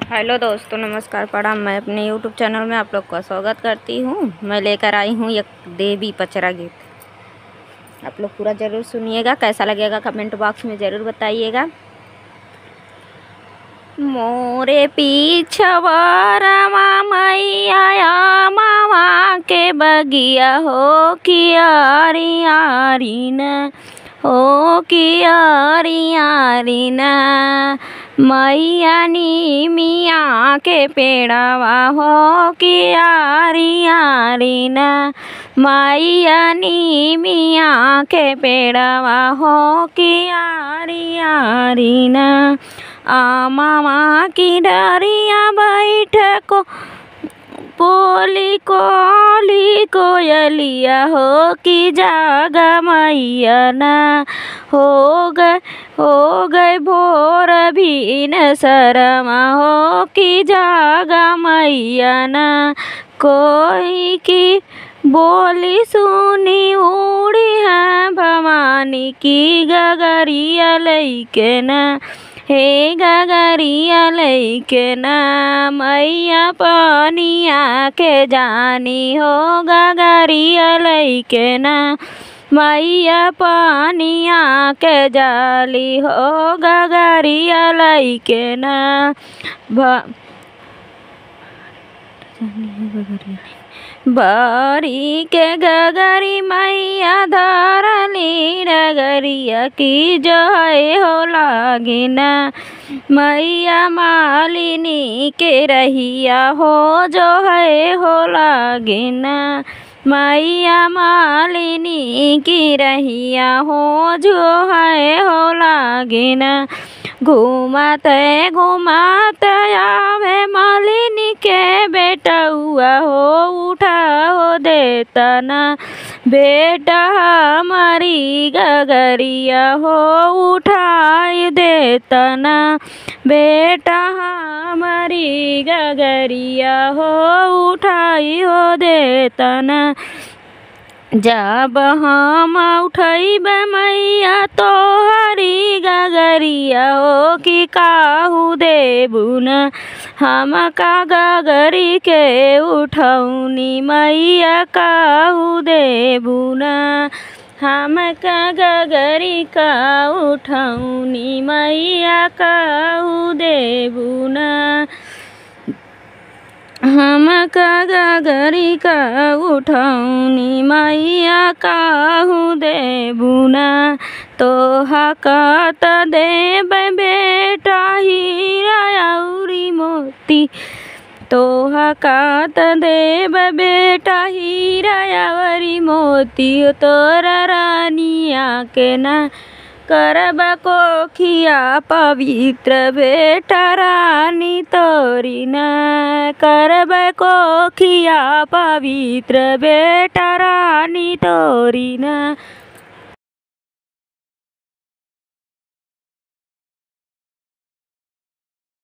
Hello दोस्तों, नमस्कार, प्रणाम। मैं अपने यूट्यूब चैनल में आप लोग का स्वागत करती हूँ। मैं लेकर आई हूँ एक देवी पचरा गीत। आप लोग पूरा ज़रूर सुनिएगा। कैसा लगेगा कमेंट बॉक्स में ज़रूर बताइएगा। मोरे पीछवारा मैया मामा के बगिया हो कियारी आरी न हो कियारी आरी न मैया नी मिया के पेड़वा हो कियारी आरी न मैया नी मिया के पेड़वा हो कियारी आरी न मामा की डरिया बैठ को बोली कोयलिया हो कि जागा मैया ना हो गए भोर भी न शरमा हो कि जागा मैया ना कोई की बोली सुनी उड़ी है भवानी की गगरिया लैके ना हे गगरिया लैके ना मैया पानिया के जानी हो गगरिया लैके ना मैया पानिया के जाली हो गगरिया लैके ना बारी के गगरी मैया धरली डगरिया की जो है हो लागिना मैया मालिनी के रहिया हो जो है हो लागिना मैया मालिनी की रहिया हो जो है हो लागिना घुमाते आवे मालिनी के बेटा हुआ हो उठा हो देता ना बेटा हमारी गगरिया हो उठाई देता ना बेटा हमारी गगरिया हो उठाई हो देता ना जब हम उठैब मैया तो हरी गगरिया हो कि काहू देबू न हम का गगरी के उठौनी मैया काहू देबू न हम का गगरी का उठौनी मैया काहू देबू न हम का गगरी का उठौनी मैया काहू देबू न तोहा कहत देब बेटा हीरा अउरी मोती तोहा कहत देब बेटा हीरा अउरी मोती तोरा रानिया के ना करब कोखिया पवित्र बेटा रानी तोरी न करब कोखिया पवित्र बेटा रानी तोरी न